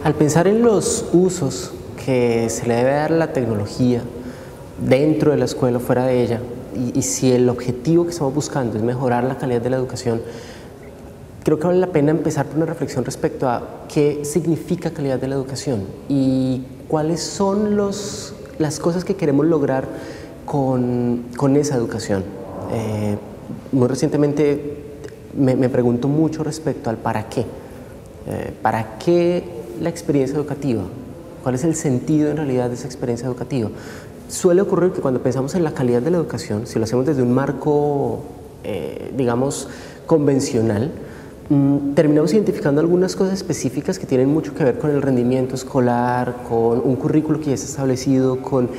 Al pensar en los usos que se le debe dar a la tecnología dentro de la escuela o fuera de ella, y si el objetivo que estamos buscando es mejorar la calidad de la educación, creo que vale la pena empezar por una reflexión respecto a qué significa calidad de la educación y cuáles son las cosas que queremos lograr con esa educación. Muy recientemente me pregunto mucho respecto al para qué. ¿Para qué la experiencia educativa? ¿Cuál es el sentido en realidad de esa experiencia educativa? Suele ocurrir que cuando pensamos en la calidad de la educación, si lo hacemos desde un marco, digamos, convencional, terminamos identificando algunas cosas específicas que tienen mucho que ver con el rendimiento escolar, con un currículo que ya está establecido, con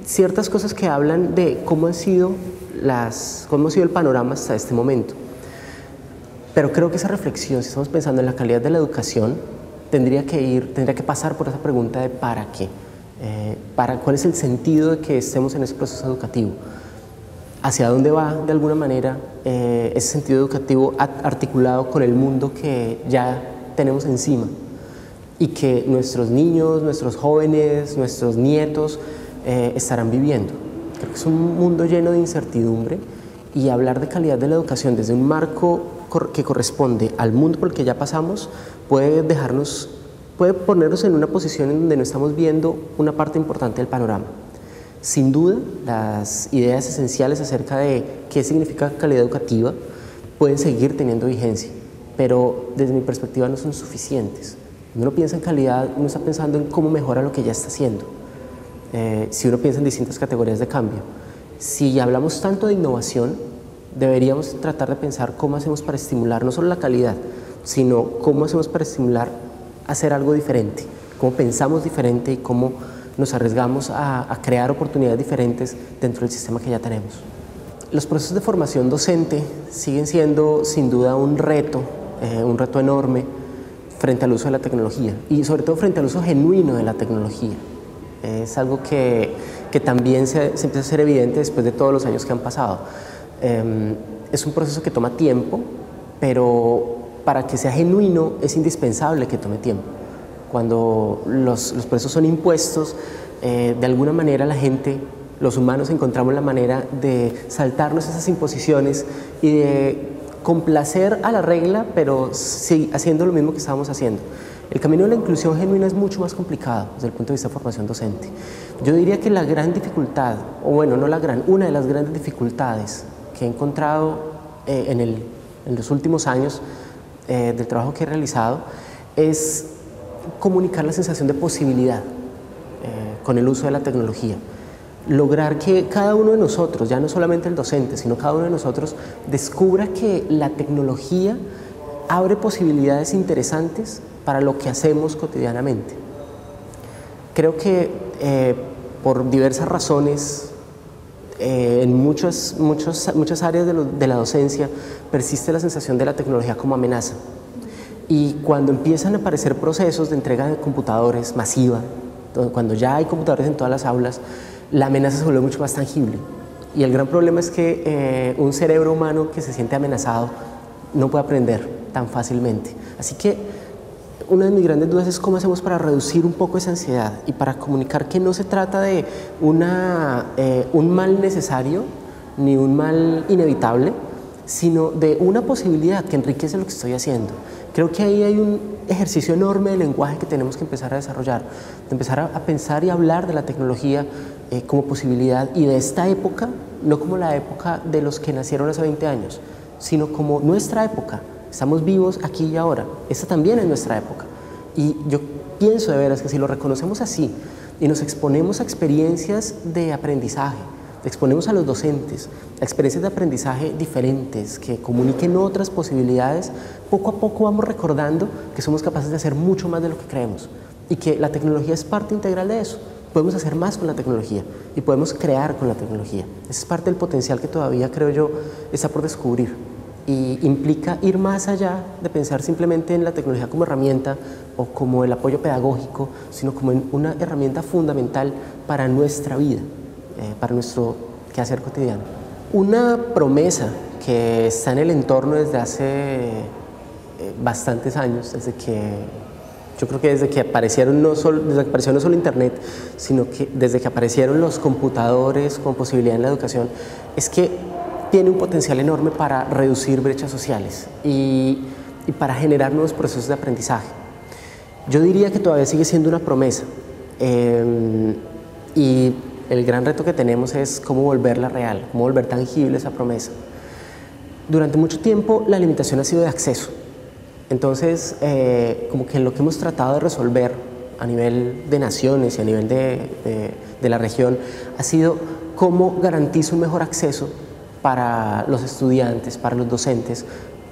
ciertas cosas que hablan de cómo ha sido el panorama hasta este momento. Pero creo que esa reflexión, si estamos pensando en la calidad de la educación, tendría que pasar por esa pregunta de ¿para qué? ¿Cuál es el sentido de que estemos en ese proceso educativo? ¿Hacia dónde va, de alguna manera, ese sentido educativo articulado con el mundo que ya tenemos encima? Y que nuestros niños, nuestros jóvenes, nuestros nietos estarán viviendo. Creo que es un mundo lleno de incertidumbre, y hablar de calidad de la educación desde un marco que corresponde al mundo por el que ya pasamos puede ponernos en una posición en donde no estamos viendo una parte importante del panorama. Sin duda, las ideas esenciales acerca de qué significa calidad educativa pueden seguir teniendo vigencia, pero desde mi perspectiva no son suficientes. Cuando uno piensa en calidad, uno está pensando en cómo mejora lo que ya está haciendo. Si uno piensa en distintas categorías de cambio. Si hablamos tanto de innovación, deberíamos tratar de pensar cómo hacemos para estimular no solo la calidad, sino cómo hacemos para estimular hacer algo diferente, cómo pensamos diferente y cómo nos arriesgamos a crear oportunidades diferentes dentro del sistema que ya tenemos. Los procesos de formación docente siguen siendo sin duda un reto enorme frente al uso de la tecnología y sobre todo frente al uso genuino de la tecnología. Es algo que también se empieza a hacer evidente después de todos los años que han pasado. Es un proceso que toma tiempo, pero para que sea genuino es indispensable que tome tiempo. Cuando los procesos son impuestos, de alguna manera la gente, los humanos, encontramos la manera de saltarnos esas imposiciones y de complacer a la regla, pero sí, haciendo lo mismo que estábamos haciendo. El camino de la inclusión genuina es mucho más complicado desde el punto de vista de formación docente. Yo diría que la gran dificultad, o bueno, no la gran, una de las grandes dificultades que he encontrado en los últimos años del trabajo que he realizado es comunicar la sensación de posibilidad con el uso de la tecnología. Lograr que cada uno de nosotros, ya no solamente el docente, sino cada uno de nosotros, descubra que la tecnología abre posibilidades interesantes para lo que hacemos cotidianamente. Creo que por diversas razones, en muchas áreas de la docencia persiste la sensación de la tecnología como amenaza. Y cuando empiezan a aparecer procesos de entrega de computadores masiva, cuando ya hay computadores en todas las aulas, la amenaza se vuelve mucho más tangible. Y el gran problema es que un cerebro humano que se siente amenazado no puede aprender tan fácilmente. Así que una de mis grandes dudas es cómo hacemos para reducir un poco esa ansiedad y para comunicar que no se trata de un mal necesario ni un mal inevitable, sino de una posibilidad que enriquece lo que estoy haciendo. Creo que ahí hay un ejercicio enorme de lenguaje que tenemos que empezar a desarrollar, de empezar a pensar y hablar de la tecnología como posibilidad y de esta época, no como la época de los que nacieron hace 20 años, sino como nuestra época. Estamos vivos aquí y ahora. Esta también es nuestra época. Y yo pienso de veras que si lo reconocemos así y nos exponemos a experiencias de aprendizaje, exponemos a los docentes a experiencias de aprendizaje diferentes que comuniquen otras posibilidades, poco a poco vamos recordando que somos capaces de hacer mucho más de lo que creemos y que la tecnología es parte integral de eso. Podemos hacer más con la tecnología y podemos crear con la tecnología. Esa es parte del potencial que todavía, creo yo, está por descubrir. Y implica ir más allá de pensar simplemente en la tecnología como herramienta o como el apoyo pedagógico, sino como en una herramienta fundamental para nuestra vida, para nuestro quehacer cotidiano. Una promesa que está en el entorno desde hace bastantes años, desde que Yo creo que desde que aparecieron desde que apareció no solo Internet, sino que desde que aparecieron los computadores con posibilidad en la educación, es que tiene un potencial enorme para reducir brechas sociales y para generar nuevos procesos de aprendizaje. Yo diría que todavía sigue siendo una promesa y el gran reto que tenemos es cómo volverla real, cómo volver tangible esa promesa. Durante mucho tiempo la limitación ha sido de acceso. Entonces, como que lo que hemos tratado de resolver a nivel de naciones y a nivel de la región ha sido cómo garantizo un mejor acceso para los estudiantes, para los docentes,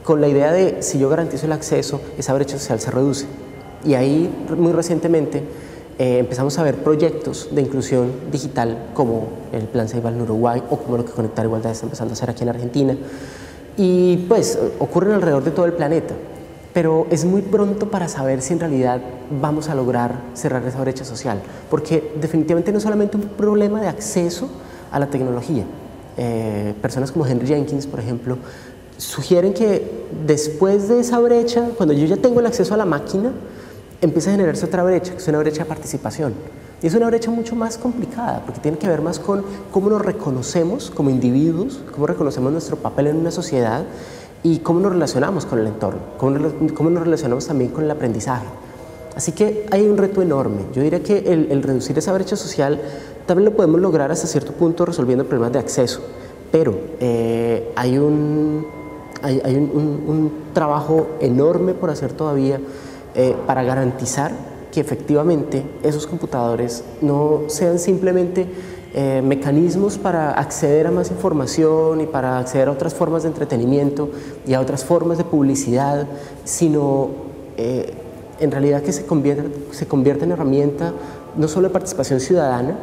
con la idea de si yo garantizo el acceso, esa brecha social se reduce. Y ahí, muy recientemente, empezamos a ver proyectos de inclusión digital como el Plan Ceibal en Uruguay o como lo que Conectar Igualdad está empezando a hacer aquí en Argentina. Y pues ocurren alrededor de todo el planeta. Pero es muy pronto para saber si en realidad vamos a lograr cerrar esa brecha social, porque definitivamente no es solamente un problema de acceso a la tecnología. Personas como Henry Jenkins, por ejemplo, sugieren que después de esa brecha, cuando yo ya tengo el acceso a la máquina, empieza a generarse otra brecha, que es una brecha de participación. Y es una brecha mucho más complicada, porque tiene que ver más con cómo nos reconocemos como individuos, cómo reconocemos nuestro papel en una sociedad, y cómo nos relacionamos con el entorno, cómo nos relacionamos también con el aprendizaje. Así que hay un reto enorme. Yo diría que el reducir esa brecha social también lo podemos lograr hasta cierto punto resolviendo problemas de acceso, pero hay un trabajo enorme por hacer todavía para garantizar que efectivamente esos computadores no sean simplemente mecanismos para acceder a más información y para acceder a otras formas de entretenimiento y a otras formas de publicidad, sino en realidad que se convierta en herramienta no solo de participación ciudadana,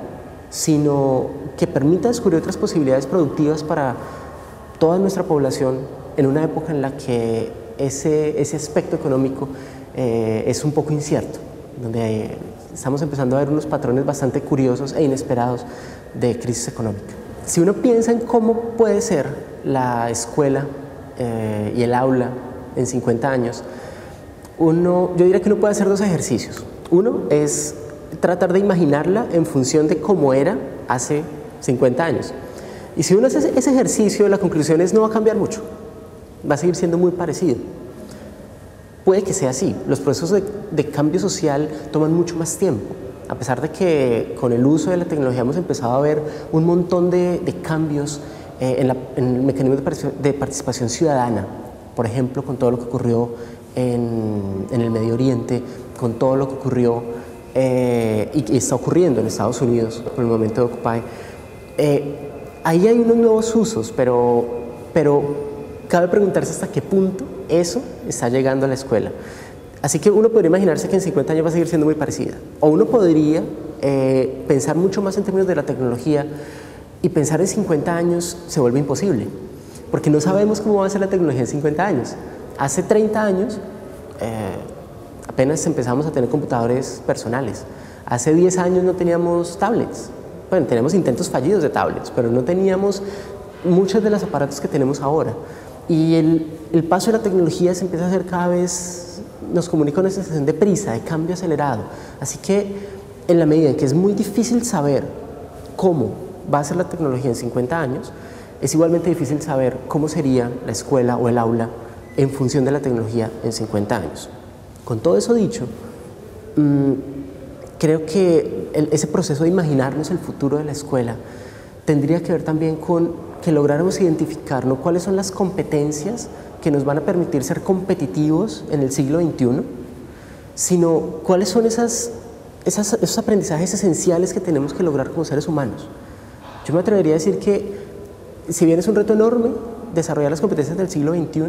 sino que permita descubrir otras posibilidades productivas para toda nuestra población en una época en la que ese aspecto económico es un poco incierto, donde estamos empezando a ver unos patrones bastante curiosos e inesperados de crisis económica. Si uno piensa en cómo puede ser la escuela y el aula en 50 años, yo diría que uno puede hacer dos ejercicios. Uno es tratar de imaginarla en función de cómo era hace 50 años. Y si uno hace ese ejercicio, la conclusión es no va a cambiar mucho, va a seguir siendo muy parecido. Puede que sea así, los procesos de cambio social toman mucho más tiempo, a pesar de que con el uso de la tecnología hemos empezado a ver un montón de cambios en el mecanismo de participación ciudadana, por ejemplo, con todo lo que ocurrió en el Medio Oriente, con todo lo que ocurrió y está ocurriendo en Estados Unidos con el movimiento de Occupy. Ahí hay unos nuevos usos, pero cabe preguntarse hasta qué punto eso está llegando a la escuela. Así que uno podría imaginarse que en 50 años va a seguir siendo muy parecida. O uno podría pensar mucho más en términos de la tecnología y pensar en 50 años se vuelve imposible, porque no sabemos cómo va a ser la tecnología en 50 años. Hace 30 años apenas empezamos a tener computadores personales. Hace 10 años no teníamos tablets. Bueno, teníamos intentos fallidos de tablets, pero no teníamos muchos de los aparatos que tenemos ahora. Y el paso de la tecnología se empieza a hacer cada vez, nos comunica una sensación de prisa, de cambio acelerado. Así que en la medida en que es muy difícil saber cómo va a ser la tecnología en 50 años, es igualmente difícil saber cómo sería la escuela o el aula en función de la tecnología en 50 años. Con todo eso dicho, creo que ese proceso de imaginarnos el futuro de la escuela tendría que ver también con que lográramos identificar no cuáles son las competencias que nos van a permitir ser competitivos en el siglo XXI, sino cuáles son esos aprendizajes esenciales que tenemos que lograr como seres humanos. Yo me atrevería a decir que, si bien es un reto enorme desarrollar las competencias del siglo XXI,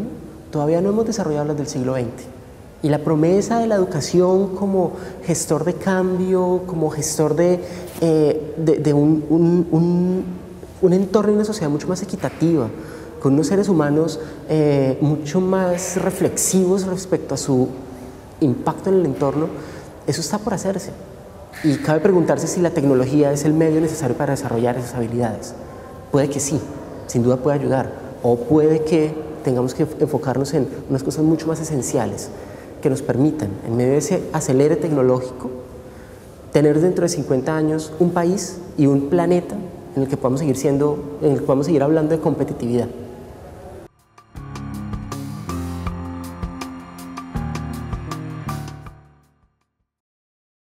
todavía no hemos desarrollado las del siglo XX. Y la promesa de la educación como gestor de cambio, como gestor de un entorno y una sociedad mucho más equitativa, con unos seres humanos mucho más reflexivos respecto a su impacto en el entorno, eso está por hacerse. Y cabe preguntarse si la tecnología es el medio necesario para desarrollar esas habilidades. Puede que sí, sin duda puede ayudar, o puede que tengamos que enfocarnos en unas cosas mucho más esenciales, que nos permitan, en medio de ese acelere tecnológico, tener dentro de 50 años un país y un planeta en el que podamos seguir hablando de competitividad.